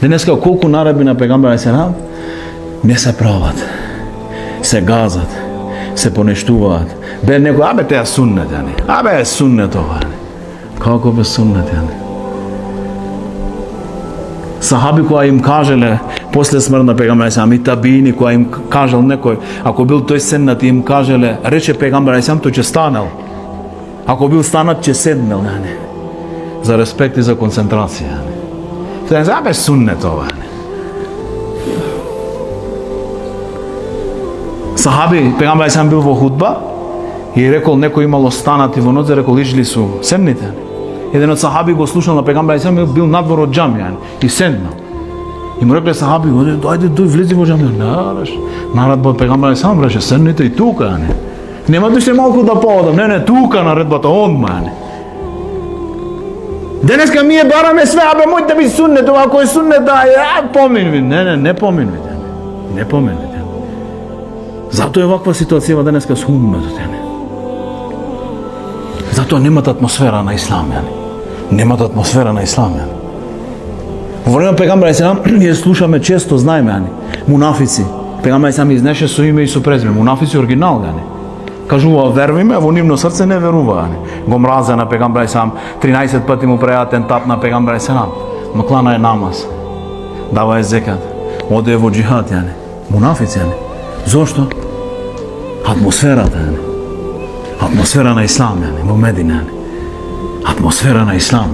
Денеска колку наредби на пегамберот селам не се прават. Се газат, се понештуваат. Бе некој, абе теа суннет, абе суннет ова. Како бе суннет, Сахаби која им кажеле после смрт на пегамберот селам и табиини која им кажал некој, ако бил тој седнат и им кажеле, рече пегамберот селам, тој ќе станал. Ако бил станат, ќе седнал, за респект и за концентрација. Тоа е абе суннет ова. Сахаби, пегамберот селам бил во худба и рекол некој имало станати во ноќ, рекол иџлису, седните. Еден од сахаби го слушал на пегамберот селам, бил надвор од џамија и седнал. И му рекле сахаби, дојде, влези во џамија. Наредба од пегамберот селам рече, седните и тука, Нема да уште малку да поодам, не, тука наредбата, одма, Денеска ние бараме све, абе мој да би суннет, ако е суннет, поминви. Не поминви, не поминви. Затоа е ваква ситуација денеска со умметот, Затоа немат атмосфера на ислам, Немат атмосфера на ислам, Во време на пегамберот селам ние слушаме често, знаеме, мунафици. Пегамберот селам изнеше со име и со презиме, мунафици оригинал, Кажува веруваме, а во нивно срце не верува. Го мразе на пегамберот селам, 13 пати му прави атентат на пегамберот селам. Ма клана е намаз. Дава е зекат. Оде во џихад, Мунафици, Зошто? Атмосферата, Атмосфера на ислам, во Медина, Атмосфера на ислам,